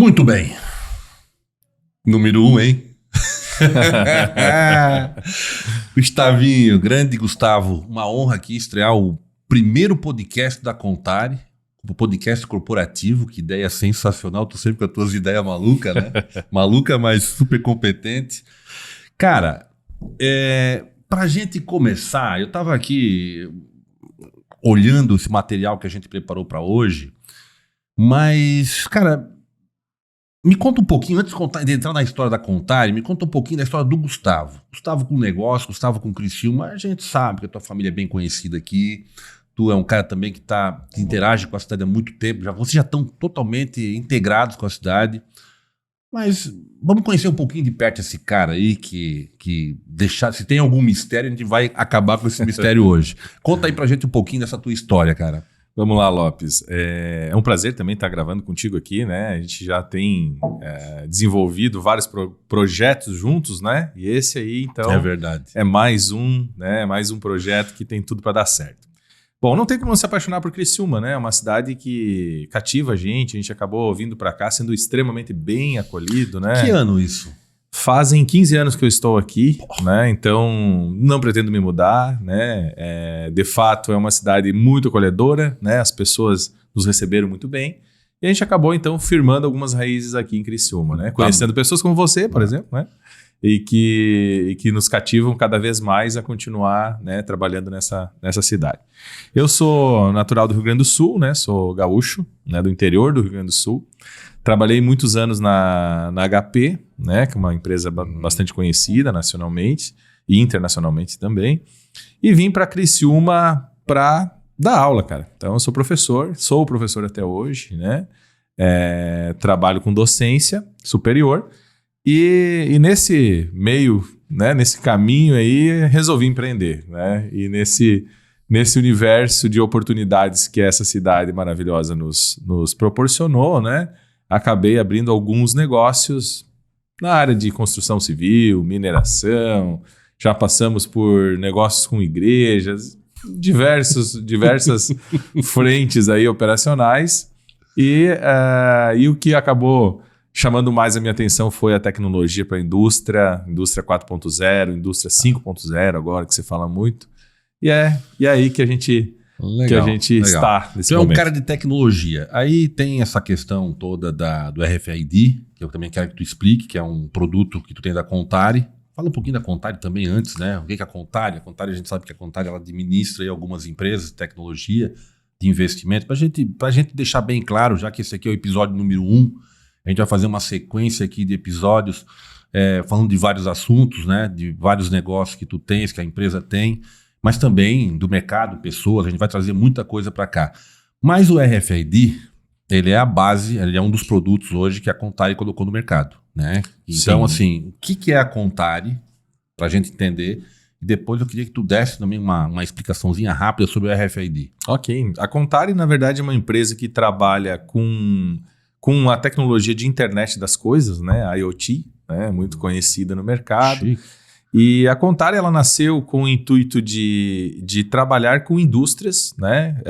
Muito bem. Número 1, hein? Gustavinho, grande Gustavo, uma honra aqui estrear o primeiro podcast da Contari, o podcast corporativo, que ideia sensacional, tô sempre com as tuas ideias malucas, né? Maluca, mas super competente. Cara, pra gente começar, eu tava aqui olhando esse material que a gente preparou para hoje, mas, cara, me conta um pouquinho, antes de entrar na história da Contari, me conta um pouquinho da história do Gustavo. Gustavo com negócio, Gustavo com Criciúma, a gente sabe que a tua família é bem conhecida aqui, tu é um cara também que interage com a cidade há muito tempo, vocês já estão totalmente integrados com a cidade, mas vamos conhecer um pouquinho de perto esse cara aí, se tem algum mistério, a gente vai acabar com esse mistério hoje. Conta aí pra gente um pouquinho dessa tua história, cara. Vamos lá, Lopes. É um prazer também estar gravando contigo aqui, né? A gente já tem desenvolvido vários projetos juntos, né? E esse aí, então, é verdade. É mais um, né? Mais um projeto que tem tudo para dar certo. Bom, não tem como não se apaixonar por Criciúma, né? É uma cidade que cativa a gente acabou vindo para cá sendo extremamente bem acolhido, né? Que ano isso? Fazem 15 anos que eu estou aqui, né? Então não pretendo me mudar, né? De fato é uma cidade muito acolhedora, né? As pessoas nos receberam muito bem e a gente acabou então firmando algumas raízes aqui em Criciúma, né? Conhecendo pessoas como você, por exemplo, né? E que nos cativam cada vez mais a continuar, né, trabalhando nessa cidade. Eu sou natural do Rio Grande do Sul, né? Sou gaúcho, né, do interior do Rio Grande do Sul. Trabalhei muitos anos na HP, né, que é uma empresa bastante conhecida nacionalmente e internacionalmente também. E vim para Criciúma para dar aula, cara. Então eu sou professor até hoje, né? Trabalho com docência superior e nesse meio, né, nesse caminho aí, resolvi empreender, né? E nesse universo de oportunidades que essa cidade maravilhosa nos proporcionou, né? Acabei abrindo alguns negócios na área de construção civil, mineração, já passamos por negócios com igrejas, diversas frentes aí operacionais e o que acabou chamando mais a minha atenção foi a tecnologia para a indústria 4.0, indústria 5.0 agora que se fala muito, e é aí que a gente... Legal. Está nesse momento. Tu é um cara de tecnologia. Aí tem essa questão toda do RFID, que eu também quero que tu explique, que é um produto que tu tem da Contari. Fala um pouquinho da Contari também antes, né? O que é a Contari? A Contari, a gente sabe que a Contari ela administra aí algumas empresas de tecnologia, de investimento. Pra gente deixar bem claro, já que esse aqui é o episódio número 1, a gente vai fazer uma sequência aqui de episódios falando de vários assuntos, né? De vários negócios que tu tens, que a empresa tem, mas também do mercado, pessoas, a gente vai trazer muita coisa para cá. Mas o RFID, ele é a base, ele é um dos produtos hoje que a Contari colocou no mercado, né? Então, sim, assim, o que é a Contari, para a gente entender, e depois eu queria que tu desse também uma explicaçãozinha rápida sobre o RFID. Ok. A Contari, na verdade, é uma empresa que trabalha com a tecnologia de internet das coisas, né? A IoT, né? Muito conhecida no mercado. Chique. E a Contari, ela nasceu com o intuito de trabalhar com indústrias, né?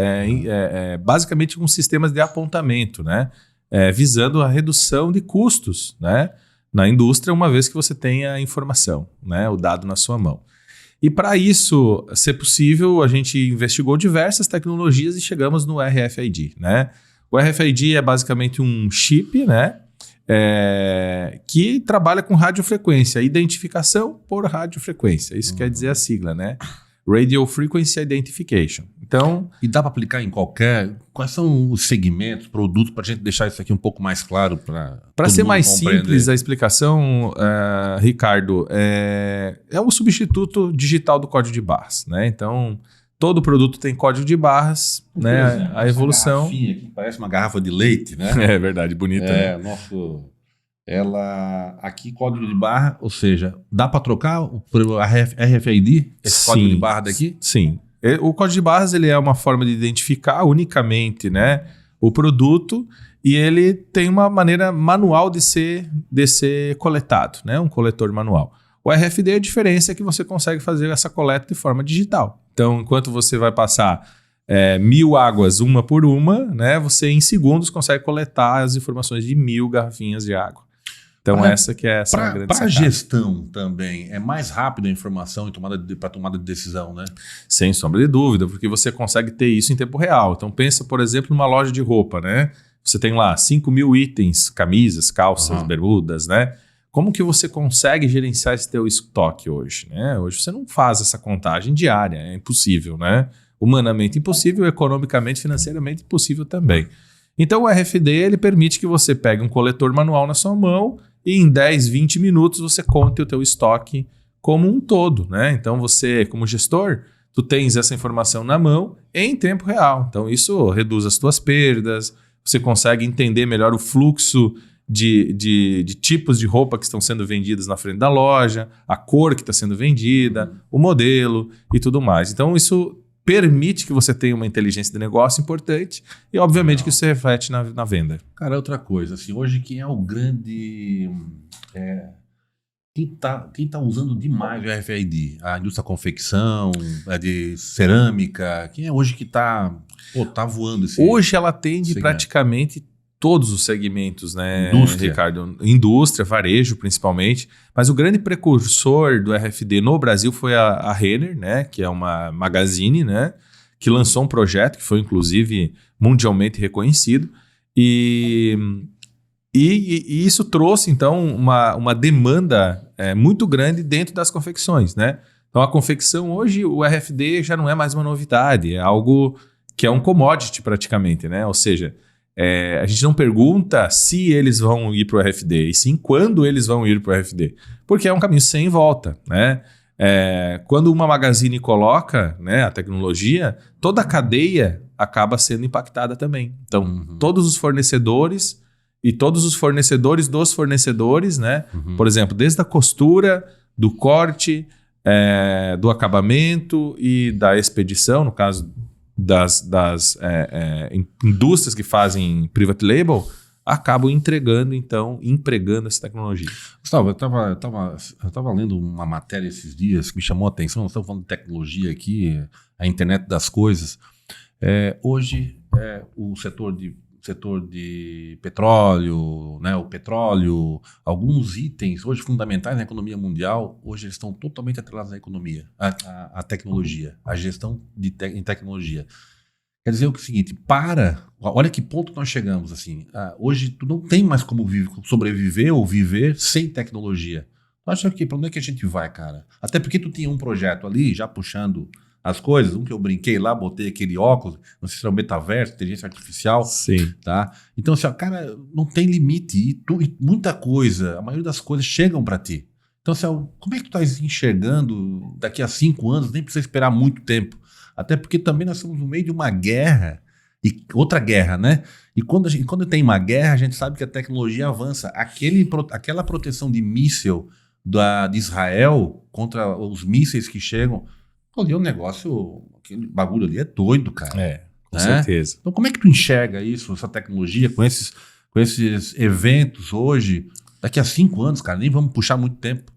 Basicamente com sistemas de apontamento, né? Visando a redução de custos, né? Na indústria, uma vez que você tem a informação, né? O dado na sua mão. E para isso ser possível, a gente investigou diversas tecnologias e chegamos no RFID, né? O RFID é basicamente um chip, né? Que trabalha com radiofrequência, identificação por radiofrequência. Isso quer dizer a sigla, né? Radio Frequency Identification. Então, e dá para aplicar em quais são os segmentos, produtos, para a gente deixar isso aqui um pouco mais claro para ser mais simples a explicação, Ricardo, é o substituto digital do código de barras, né? Então, todo produto tem código de barras, né? Exemplo, a evolução. Aqui, parece uma garrafa de leite, né? É verdade, bonita. Ela aqui, código de barra, ou seja, dá para trocar o RFID, esse código de barra daqui? Sim. O código de barras ele é uma forma de identificar unicamente, né, o produto, e ele tem uma maneira manual de ser coletado, né, um coletor manual. O RFID, a diferença é que você consegue fazer essa coleta de forma digital. Então, enquanto você vai passar 1.000 águas uma por uma, né? Você em segundos consegue coletar as informações de 1.000 garrafinhas de água. Então essa que é essa grande Para sacada. gestão também, é mais rápida a informação para tomada de decisão, né? Sem sombra de dúvida, porque você consegue ter isso em tempo real. Então pensa, por exemplo, numa loja de roupa, né? Você tem lá 5.000 itens, camisas, calças, bermudas, né? Como que você consegue gerenciar esse teu estoque hoje, né? Hoje você não faz essa contagem diária, é impossível, né? Humanamente impossível, economicamente, financeiramente impossível também. Então o RFD ele permite que você pegue um coletor manual na sua mão e em 10, 20 minutos você conte o teu estoque como um todo, né? Então você, como gestor, tu tens essa informação na mão em tempo real. Então isso reduz as tuas perdas, você consegue entender melhor o fluxo de tipos de roupa que estão sendo vendidas na frente da loja, a cor que está sendo vendida, o modelo e tudo mais. Então isso permite que você tenha uma inteligência de negócio importante e, obviamente, que isso se reflete na venda. Cara, outra coisa, assim, hoje quem é o grande... Quem tá usando demais o RFID? A indústria da confecção, a de cerâmica, quem é hoje que tá voando esse... Hoje ela atende segmento. Praticamente todos os segmentos, né, Indústria. Ricardo? Indústria, varejo principalmente, mas o grande precursor do RFD no Brasil foi a Renner, né, que é uma magazine, né, que lançou um projeto que foi inclusive mundialmente reconhecido e isso trouxe então uma demanda muito grande dentro das confecções, né? Então a confecção hoje, o RFD já não é mais uma novidade, é algo que é um commodity praticamente, né? Ou seja, a gente não pergunta se eles vão ir para o RFD, e sim quando eles vão ir para o RFD, porque é um caminho sem volta, né? Quando uma magazine coloca, né, a tecnologia, toda a cadeia acaba sendo impactada também. Então, todos os fornecedores e todos os fornecedores dos fornecedores, né? Por exemplo, desde a costura, do corte, do acabamento e da expedição, no caso das indústrias que fazem private label, acabam empregando essa tecnologia. Gustavo, eu tava lendo uma matéria esses dias que me chamou a atenção. Nós estamos falando de tecnologia aqui, a internet das coisas. Hoje, o setor de petróleo, né, o petróleo, alguns itens hoje fundamentais na economia mundial, hoje eles estão totalmente atrelados à economia, à tecnologia, à gestão em tecnologia. Quer dizer o seguinte, olha que ponto nós chegamos, assim, hoje tu não tem mais como sobreviver ou viver sem tecnologia. Tu acha que para onde é que a gente vai, cara? Até porque tu tinha um projeto ali, já puxando as coisas, que eu brinquei lá, botei aquele óculos, não sei se era o metaverso, inteligência artificial. Sim. Tá? Então, assim, cara, não tem limite. E muita coisa, a maioria das coisas chegam para ti. Então, assim, como é que tu estás enxergando daqui a 5 anos? Nem precisa esperar muito tempo. Até porque também nós estamos no meio de uma guerra, e outra guerra, né? E quando tem uma guerra, a gente sabe que a tecnologia avança. Aquela proteção de míssil de Israel contra os mísseis que chegam, ali é um negócio, aquele bagulho ali é doido, cara. Com certeza. Então como é que tu enxerga isso, essa tecnologia, com esses eventos hoje, daqui a 5 anos, cara, nem vamos puxar muito tempo.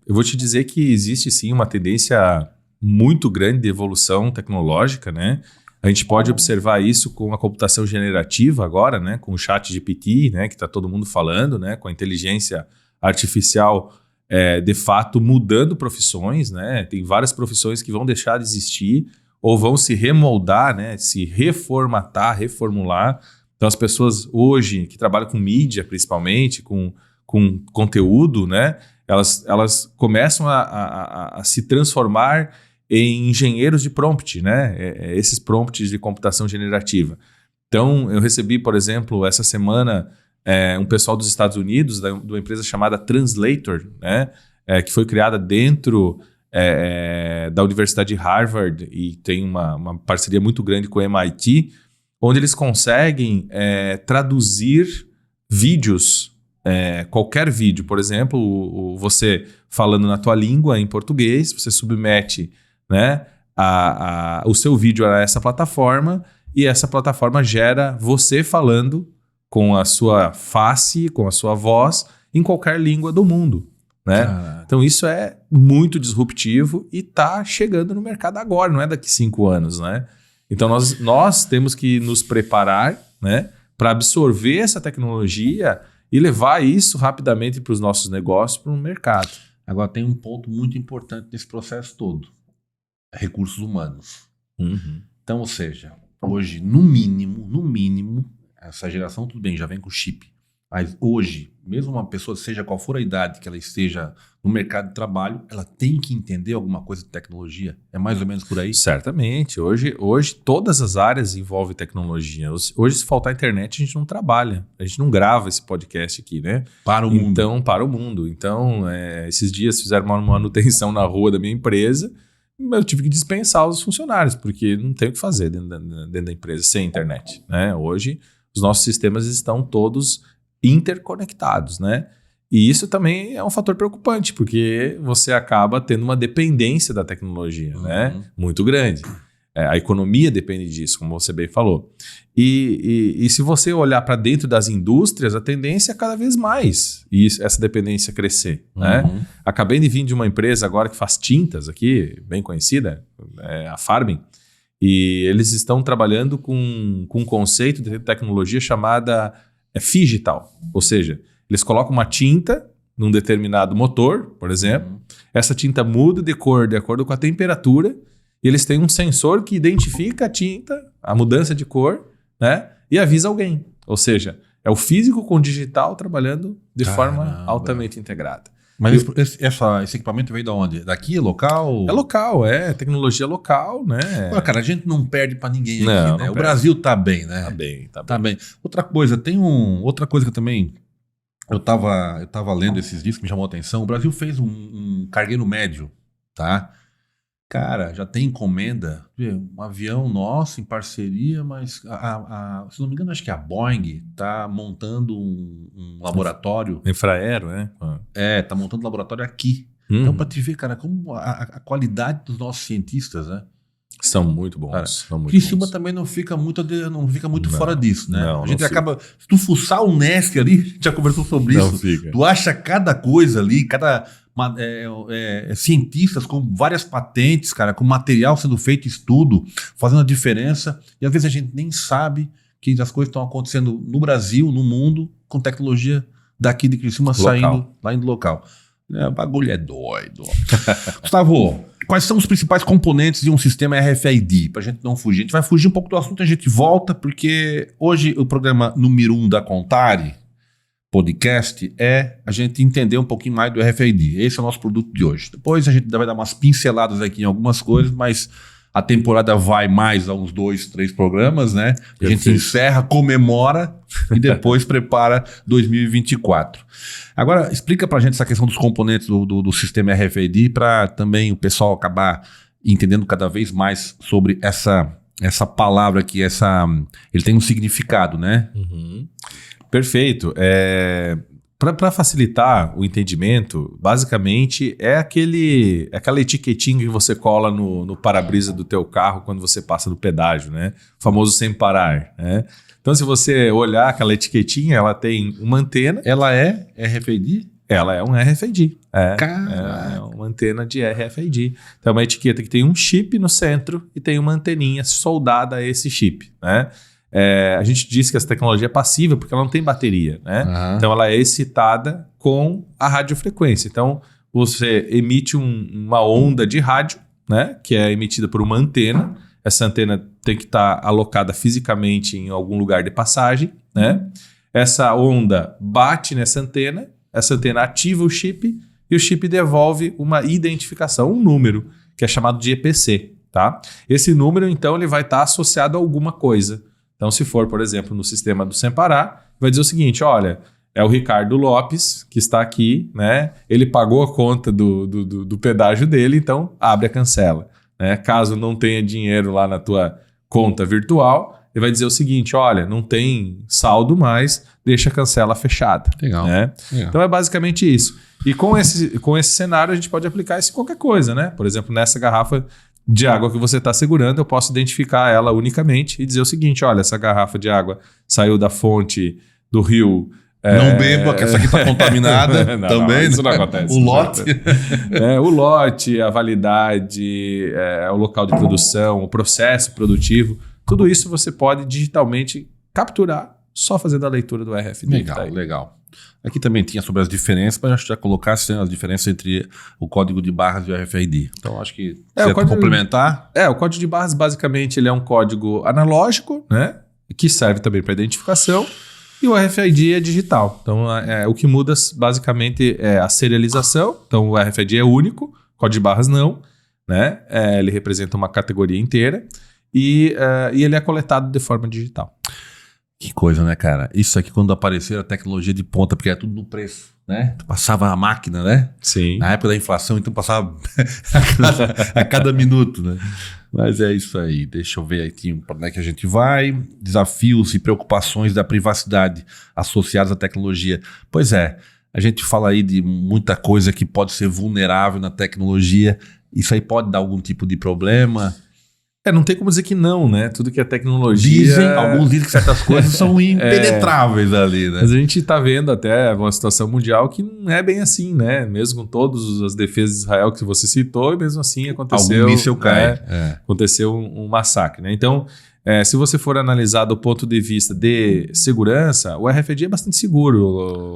Eu vou te dizer que existe sim uma tendência muito grande de evolução tecnológica, né? A gente pode observar isso com a computação generativa agora, né? Com o ChatGPT, né? Que está todo mundo falando, né? Com a inteligência artificial de fato mudando profissões, né? Tem várias profissões que vão deixar de existir ou vão se remoldar, né? Se reformatar, reformular. Então as pessoas hoje que trabalham com mídia, principalmente, com conteúdo, né? Elas começam a se transformar em engenheiros de prompt, né? Esses prompts de computação generativa. Então, eu recebi, por exemplo, essa semana, um pessoal dos Estados Unidos, de uma empresa chamada Translator, né? Que foi criada dentro da Universidade de Harvard e tem uma parceria muito grande com o MIT, onde eles conseguem traduzir vídeos, qualquer vídeo. Por exemplo, você falando na tua língua em português, você submete, né, o seu vídeo a essa plataforma e essa plataforma gera você falando com a sua face, com a sua voz em qualquer língua do mundo, né? Então isso é muito disruptivo e está chegando no mercado agora, não é daqui 5 anos, né? Então, nós temos que nos preparar, né, para absorver essa tecnologia e levar isso rapidamente para os nossos negócios, para o mercado. Agora, tem um ponto muito importante nesse processo todo. Recursos humanos. Uhum. Então, ou seja, hoje, no mínimo, essa geração, tudo bem, já vem com chip. Mas hoje, mesmo uma pessoa, seja qual for a idade que ela esteja no mercado de trabalho, ela tem que entender alguma coisa de tecnologia. É mais ou menos por aí? Certamente. Hoje todas as áreas envolvem tecnologia. Hoje, se faltar internet, a gente não trabalha. A gente não grava esse podcast aqui, né? Para o mundo. Então, para o mundo. Então, esses dias fizeram uma manutenção na rua da minha empresa. Eu tive que dispensar os funcionários, porque não tem o que fazer dentro da empresa sem internet, né? Hoje, os nossos sistemas estão todos interconectados, né? E isso também é um fator preocupante, porque você acaba tendo uma dependência da tecnologia, né? Muito grande. A economia depende disso, como você bem falou. E se você olhar para dentro das indústrias, a tendência é cada vez mais essa dependência crescer, né? Acabei de vir de uma empresa agora que faz tintas aqui, bem conhecida, a Farbin, e eles estão trabalhando com um conceito de tecnologia chamada Figital, ou seja, eles colocam uma tinta num determinado motor, por exemplo, essa tinta muda de cor de acordo com a temperatura, e eles têm um sensor que identifica a tinta, a mudança de cor, né, e avisa alguém. Ou seja, é o físico com o digital trabalhando de forma altamente integrada. Mas esse equipamento veio de onde? Daqui, local? É local, tecnologia local, né? Pô, cara, a gente não perde pra ninguém aqui, Não, né? não O Brasil tá bem, né? Tá bem. Outra coisa, outra coisa que eu também eu tava lendo esses dias que me chamou a atenção. O Brasil fez um cargueiro médio, tá? Cara, já tem encomenda, um avião nosso em parceria, mas se não me engano, acho que a Boeing tá montando um laboratório. Infraero, né? Tá montando um laboratório aqui. Então, pra te ver, cara, como a qualidade dos nossos cientistas, né? São muito bons. Cara, são muito Criciúma bons. também não fica muito fora disso, né? Não, a gente não acaba. Se tu fuçar o Nesc ali, a gente já conversou sobre Não isso. fica. Tu acha cada coisa ali, cientistas com várias patentes, cara, com material sendo feito, estudo, fazendo a diferença. E às vezes a gente nem sabe que as coisas estão acontecendo no Brasil, no mundo, com tecnologia daqui de Criciúma saindo lá do local. O bagulho é doido. Gustavo, quais são os principais componentes de um sistema RFID? Pra gente não fugir. A gente vai fugir um pouco do assunto, a gente volta, porque hoje o programa número 1 da Contare podcast é a gente entender um pouquinho mais do RFID. Esse é o nosso produto de hoje. Depois a gente vai dar umas pinceladas aqui em algumas coisas, mas a temporada vai mais a uns 2, 3 programas, né? A gente encerra, comemora e depois prepara 2024. Agora, explica pra gente essa questão dos componentes do sistema RFID para também o pessoal acabar entendendo cada vez mais sobre essa palavra aqui, ele tem um significado, né? Perfeito. Para facilitar o entendimento, basicamente é aquela etiquetinha que você cola no para-brisa do teu carro quando você passa do pedágio, né? O famoso sem parar, né? Então, se você olhar aquela etiquetinha, ela tem uma antena. Ela é RFID? Ela é um RFID. É Caraca. uma antena de RFID. Então, é uma etiqueta que tem um chip no centro e tem uma anteninha soldada a esse chip, né? A gente diz que essa tecnologia é passiva porque ela não tem bateria, né? Então ela é excitada com a radiofrequência. Então você emite uma onda de rádio, né? Que é emitida por uma antena. Essa antena tem que estar alocada fisicamente em algum lugar de passagem, né? Essa onda bate nessa antena, essa antena ativa o chip e o chip devolve uma identificação, um número, que é chamado de EPC, tá? Esse número, então, ele vai estar associado a alguma coisa. Então, se for, por exemplo, no sistema do Sem Parar, vai dizer o seguinte, olha, é o Ricardo Lopes que está aqui, né? Ele pagou a conta do pedágio dele, então abre a cancela, né? Caso não tenha dinheiro lá na tua conta virtual, ele vai dizer o seguinte, olha, não tem saldo mais, deixa a cancela fechada. Legal. Né? Legal. Então é basicamente isso. E com esse cenário a gente pode aplicar isso em qualquer coisa, né? Por exemplo, nessa garrafa de água que você está segurando, eu posso identificar ela unicamente e dizer o seguinte, olha, essa garrafa de água saiu da fonte do rio Não beba, que essa aqui está contaminada Não, também. não, isso não acontece. O lote. O lote, a validade, o local de produção, o processo produtivo, tudo isso você pode digitalmente capturar só fazendo a leitura do RFID. Legal, legal. Aqui também tinha sobre as diferenças, mas acho que já colocasse as diferenças entre o código de barras e o RFID. Então, acho que o código, complementar. O código de barras, basicamente, ele é um código analógico, né? Que serve também para identificação, e o RFID é digital. Então, o que muda, basicamente, é a serialização. Então, o RFID é único, o código de barras não, né? Ele representa uma categoria inteira e ele é coletado de forma digital. Que coisa, né, cara? Isso aqui quando apareceu a tecnologia de ponta, porque é tudo no preço, né? Tu passava a máquina, né? Sim. Na época da inflação, então passava a cada minuto, né? Mas é isso aí. Deixa eu ver aqui para onde é que a gente vai. Desafios e preocupações da privacidade associados à tecnologia. Pois é, a gente fala aí de muita coisa que pode ser vulnerável na tecnologia. Isso aí pode dar algum tipo de problema? Não tem como dizer que não, né? Tudo que é tecnologia... Alguns dizem que certas coisas são impenetráveis ali, né? Mas a gente está vendo até uma situação mundial que não é bem assim, né? Mesmo com todas as defesas de Israel que você citou, e mesmo assim aconteceu... Algum míssil cai. Aconteceu um massacre, né? Então, se você for analisar do ponto de vista de segurança, o RFID é bastante seguro,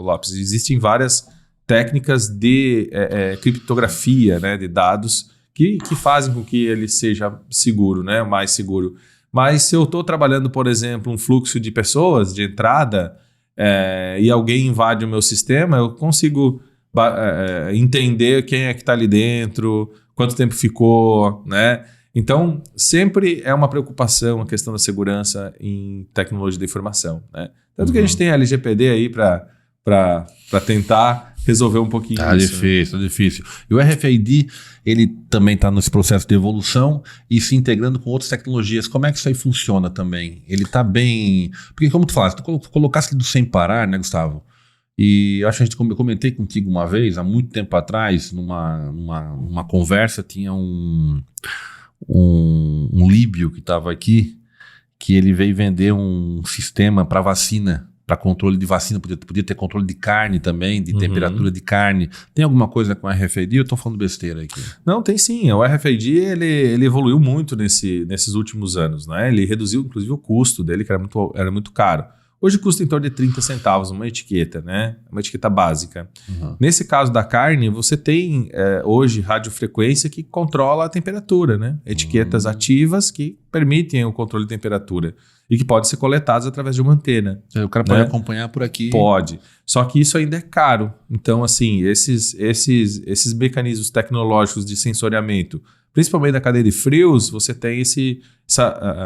Lopes. Existem várias técnicas de criptografia, né, de dados que fazem com que ele seja seguro, né, mais seguro. Mas se eu estou trabalhando, por exemplo, um fluxo de pessoas de entrada e alguém invade o meu sistema, eu consigo entender quem é que está ali dentro, quanto tempo ficou, né? Então, sempre é uma preocupação a questão da segurança em tecnologia da informação, né? Tanto que a gente tem a LGPD aí para tentar resolver um pouquinho isso. Difícil, difícil. E o RFID, ele também está nesse processo de evolução e se integrando com outras tecnologias. Como é que isso aí funciona também? Ele está bem... Porque como tu falaste, tu colocaste do sem parar, né, Gustavo? E eu acho que eu comentei contigo uma vez, há muito tempo atrás, numa conversa, tinha um líbio que estava aqui, que ele veio vender um sistema para vacina, para controle de vacina, podia ter controle de carne também, de temperatura de carne. Tem alguma coisa com RFID ou eu estou falando besteira aqui? Não, tem sim. O RFID ele evoluiu muito nesses últimos anos, né? Ele reduziu inclusive o custo dele, que era muito caro. Hoje custa em torno de 30 centavos uma etiqueta, né? Uma etiqueta básica. Nesse caso da carne, você tem hoje radiofrequência que controla a temperatura, né? Etiquetas ativas que permitem o controle de temperatura e que podem ser coletadas através de uma antena. O cara pode acompanhar por aqui. Pode. Só que isso ainda é caro. Então, assim, esses mecanismos tecnológicos de sensoriamento, principalmente na cadeia de frios, você tem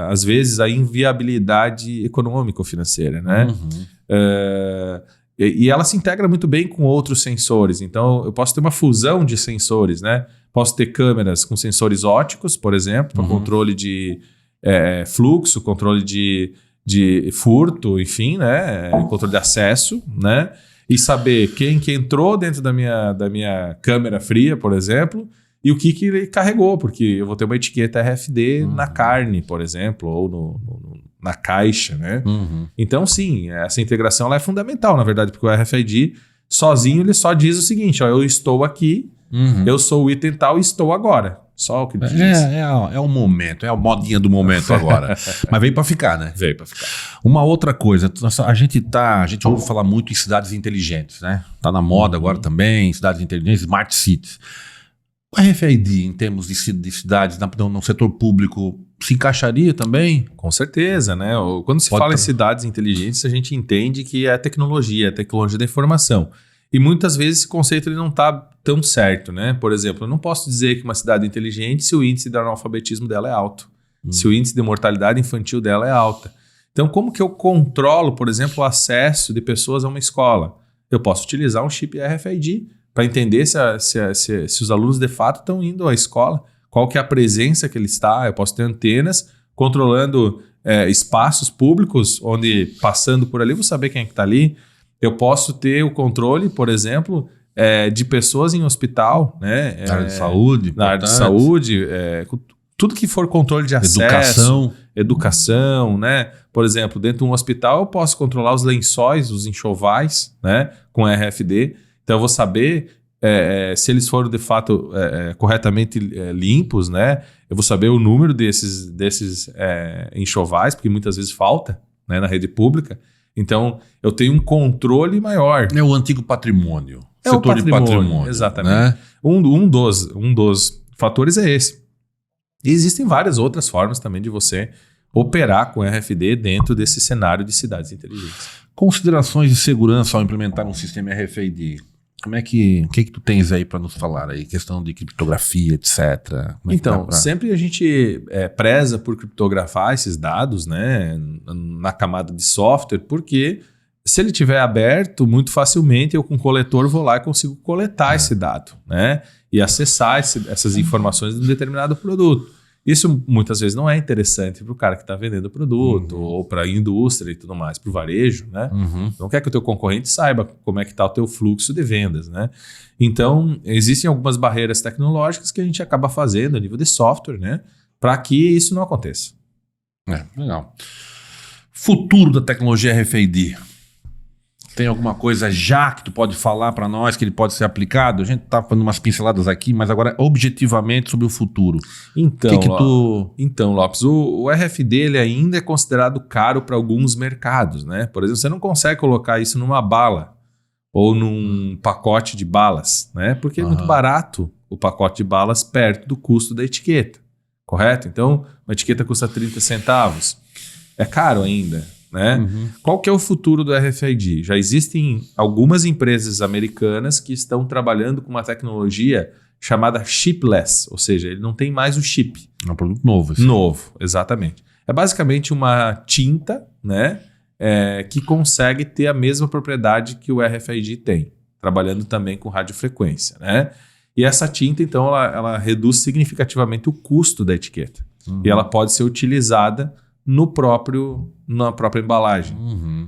às vezes a inviabilidade econômico-financeira, né? E ela se integra muito bem com outros sensores. Então, eu posso ter uma fusão de sensores, né? Posso ter câmeras com sensores ópticos, por exemplo, para controle de fluxo, controle de furto, enfim, né? Controle de acesso, né? E saber quem que entrou dentro da minha câmera fria, por exemplo, e o que ele carregou, porque eu vou ter uma etiqueta RFID na carne, por exemplo, ou na caixa, né? Então, sim, essa integração ela é fundamental, na verdade, porque o RFID sozinho ele só diz o seguinte, ó, eu estou aqui, eu sou o item tal e estou agora. Só o que ele diz. É o momento, é a modinha do momento agora. Mas veio para ficar, né? Veio para ficar. Uma outra coisa, a gente ouve falar muito em cidades inteligentes, né? Tá na moda agora também, cidades inteligentes, smart cities. O RFID, em termos de cidades no setor público, se encaixaria também? Com certeza, né? Quando se fala em cidades inteligentes, a gente entende que é a tecnologia da informação. E muitas vezes esse conceito ele não está tão certo, né? Por exemplo, eu não posso dizer que uma cidade é inteligente se o índice de analfabetismo dela é alto, se o índice de mortalidade infantil dela é alta. Então, como que eu controlo, por exemplo, o acesso de pessoas a uma escola? Eu posso utilizar um chip RFID para entender se os alunos de fato estão indo à escola, qual que é a presença que ele está. Eu posso ter antenas controlando espaços públicos, onde passando por ali, eu vou saber quem é que está ali. Eu posso ter o controle, por exemplo, de pessoas em hospital, né? Na área de saúde. Na área de saúde, tudo que for controle de acesso, educação, né? Por exemplo, dentro de um hospital eu posso controlar os lençóis, os enxovais, né? Com RFD. Então eu vou saber se eles foram de fato corretamente limpos, né? Eu vou saber o número desses enxovais, porque muitas vezes falta, né, na rede pública. Então eu tenho um controle maior. É o antigo patrimônio. Setor o patrimônio, de patrimônio. Exatamente. Né? Um dos fatores é esse. E existem várias outras formas também de você operar com RFD dentro desse cenário de cidades inteligentes. Considerações de segurança ao implementar um sistema RFID. O que tu tens aí para nos falar aí? Questão de criptografia, etc. Então, sempre a gente preza por criptografar esses dados, né, na camada de software, porque se ele estiver aberto, muito facilmente eu com o coletor vou lá e consigo coletar esse dado, né, e acessar essas informações de um determinado produto. Isso muitas vezes não é interessante para o cara que está vendendo o produto, ou para a indústria e tudo mais, para o varejo, né? Não quer que o teu concorrente saiba como é que está o teu fluxo de vendas, né? Então, existem algumas barreiras tecnológicas que a gente acaba fazendo a nível de software, né? Para que isso não aconteça. Legal. Futuro da tecnologia RFID. Tem alguma coisa já que tu pode falar para nós que ele pode ser aplicado? A gente tá fazendo umas pinceladas aqui, mas agora objetivamente sobre o futuro. Então, Lopes, o RFD ele ainda é considerado caro para alguns mercados, né? Por exemplo, você não consegue colocar isso numa bala ou num pacote de balas, né? Porque é muito barato o pacote de balas perto do custo da etiqueta, correto? Então, uma etiqueta custa 30 centavos. É caro ainda. Né? Qual que é o futuro do RFID? Já existem algumas empresas americanas que estão trabalhando com uma tecnologia chamada chipless, ou seja, ele não tem mais o chip. É um produto novo. Assim. Novo, exatamente. É basicamente uma tinta, né, que consegue ter a mesma propriedade que o RFID tem, trabalhando também com radiofrequência. Né? E essa tinta, então, ela reduz significativamente o custo da etiqueta. E ela pode ser utilizada na própria embalagem.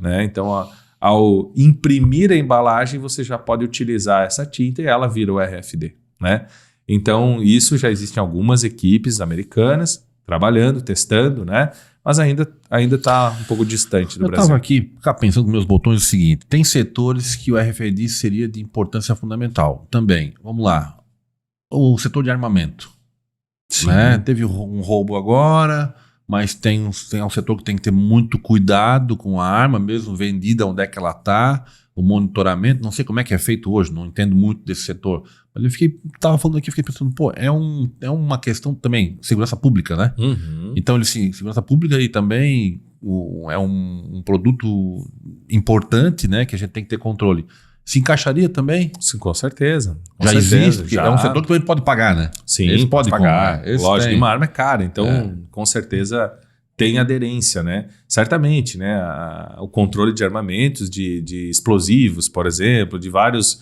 Né? Então, ao imprimir a embalagem, você já pode utilizar essa tinta e ela vira o RFD. Né? Então, isso já existem algumas equipes americanas trabalhando, testando, né? Mas ainda está um pouco distante do Brasil. Eu estava aqui pensando com meus botões o seguinte, tem setores que o RFID seria de importância fundamental também. Vamos lá. O setor de armamento. Né? Teve um roubo agora... Mas tem um setor que tem que ter muito cuidado com a arma, mesmo vendida, onde é que ela está, o monitoramento, não sei como é que é feito hoje, não entendo muito desse setor. Mas eu estava falando aqui, fiquei pensando, é uma questão também, segurança pública, né? Então, segurança pública e também é um produto importante, né, que a gente tem que ter controle. Se encaixaria também? Sim, com certeza. Existe, é um setor que também pode pagar, né? Sim, esse pode pagar. Lógico, e uma arma é cara, então com certeza tem aderência, né? Certamente, né? O controle de armamentos, de explosivos, por exemplo, de vários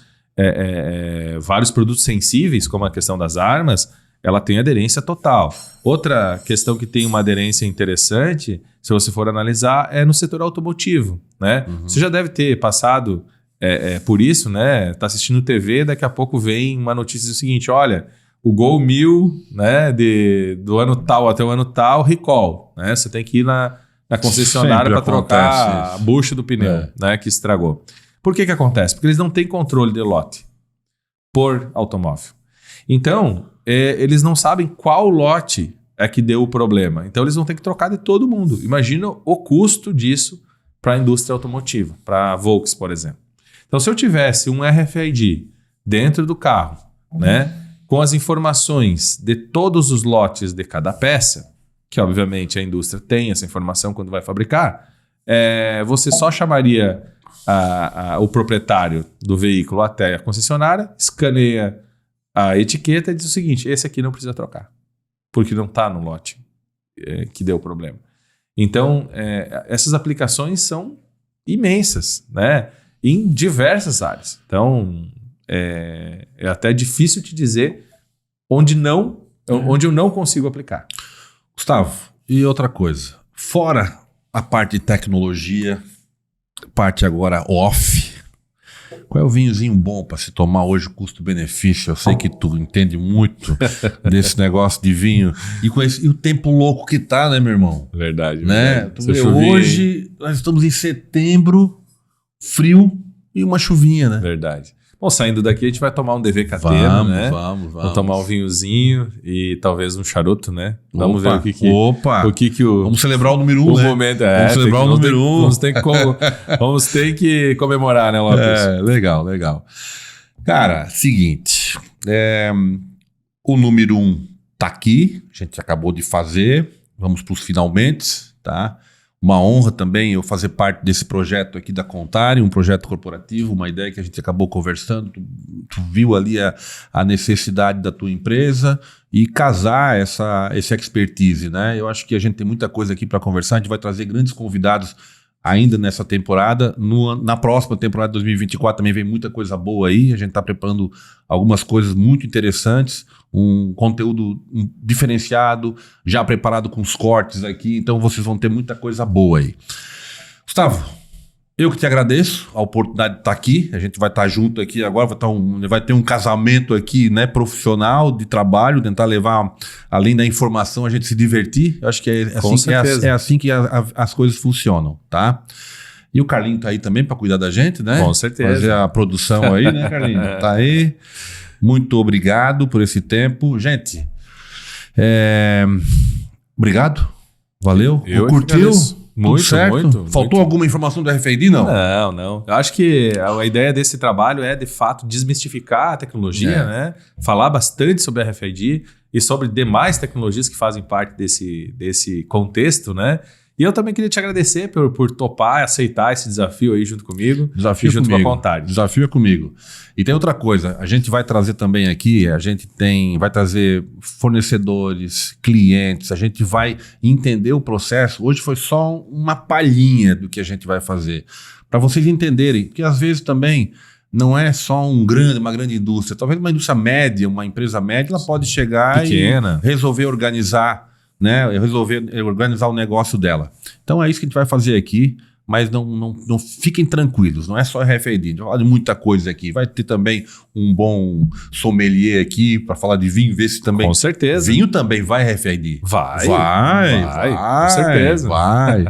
produtos sensíveis, como a questão das armas, ela tem aderência total. Outra questão que tem uma aderência interessante, se você for analisar, é no setor automotivo, né? Você já deve ter passado... por isso, né? Tá assistindo TV, daqui a pouco vem uma notícia do seguinte: olha, o Gol 1000, né? Do ano tal até o ano tal, recall. Né? Você tem que ir na concessionária para trocar a bucha do pneu, né? Que estragou. Por que acontece? Porque eles não têm controle de lote por automóvel. Então, eles não sabem qual lote é que deu o problema. Então, eles vão ter que trocar de todo mundo. Imagina o custo disso para a indústria automotiva, para a Volkswagen, por exemplo. Então, se eu tivesse um RFID dentro do carro, né, com as informações de todos os lotes de cada peça, que obviamente a indústria tem essa informação quando vai fabricar, você só chamaria o proprietário do veículo até a concessionária, escaneia a etiqueta e diz o seguinte: esse aqui não precisa trocar, porque não está no lote que deu o problema. Então, essas aplicações são imensas, né? Em diversas áreas. Então, é até difícil te dizer onde eu não consigo aplicar. Gustavo, e outra coisa. Fora a parte de tecnologia, parte agora off, Qual é o vinhozinho bom para se tomar hoje, custo-benefício? Eu sei que tu entende muito desse negócio de vinho. E o tempo louco que tá, né, meu irmão? Verdade. Né? Hoje nós estamos em setembro, frio e uma chuvinha, né? Verdade. Bom, saindo daqui a gente vai tomar um DV-Catena, né? Vamos. Vamos tomar um vinhozinho e talvez um charuto, né? Vamos ver o que Vamos celebrar o número 1, o né? Momento, vamos celebrar o número 1. Vamos ter que comemorar, né, Lopes? Legal. Cara, seguinte. O número 1 tá aqui. A gente acabou de fazer. Vamos para os finalmente, tá? Uma honra também eu fazer parte desse projeto aqui da Contari, um projeto corporativo, uma ideia que a gente acabou conversando, tu viu ali a necessidade da tua empresa e casar essa expertise, né? Eu acho que a gente tem muita coisa aqui para conversar, a gente vai trazer grandes convidados ainda nessa temporada. Na próxima temporada de 2024 também vem muita coisa boa aí, a gente está preparando algumas coisas muito interessantes, um conteúdo diferenciado, já preparado com os cortes aqui, então vocês vão ter muita coisa boa aí. Gustavo, eu que te agradeço a oportunidade de estar aqui, a gente vai estar junto aqui agora, vai ter um casamento aqui, né, profissional, de trabalho, tentar levar, além da informação, a gente se divertir. Eu acho que é assim que as coisas funcionam, tá? E o Carlinho tá aí também para cuidar da gente, né? Com certeza. Fazer a produção aí, né, Carlinho? Tá aí. Muito obrigado por esse tempo. Gente, obrigado. Valeu. Eu curtiu? Muito, certo? muito. Faltou alguma informação do RFID, não? Não. Eu acho que a ideia desse trabalho é, de fato, desmistificar a tecnologia, né? Falar bastante sobre a RFID e sobre demais tecnologias que fazem parte desse contexto, né? E eu também queria te agradecer por topar, aceitar esse desafio aí junto comigo. Desafio junto comigo. Com a Contari. Desafio é comigo. E tem outra coisa, a gente vai trazer também aqui, vai trazer fornecedores, clientes, a gente vai entender o processo. Hoje foi só uma palhinha do que a gente vai fazer. Para vocês entenderem, que às vezes também não é só uma grande indústria, talvez uma indústria média, uma empresa média, ela pode chegar pequena e resolver organizar, né? Resolver organizar o negócio dela. Então é isso que a gente vai fazer aqui, mas não fiquem tranquilos, não é só RFID, a gente vai falar de muita coisa aqui. Vai ter também um bom sommelier aqui para falar de vinho, ver se também... Com certeza. Vinho também vai RFID. Vai, com certeza. Vai.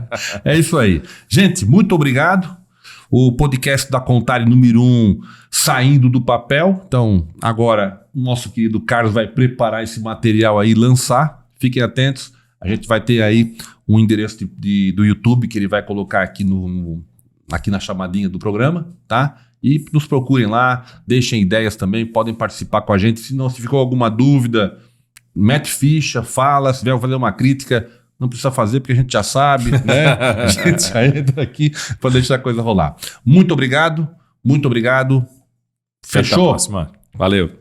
É isso aí. Gente, muito obrigado. O podcast da Contari número 1 saindo do papel. Então, agora o nosso querido Carlos vai preparar esse material aí e lançar. Fiquem atentos, a gente vai ter aí um endereço do YouTube que ele vai colocar aqui, aqui na chamadinha do programa, tá? E nos procurem lá, deixem ideias também, podem participar com a gente. Se ficou alguma dúvida, mete ficha, fala, se vier fazer uma crítica, não precisa fazer porque a gente já sabe, né? A gente já entra aqui para deixar a coisa rolar. Muito obrigado. Fechou? Até a próxima. Valeu.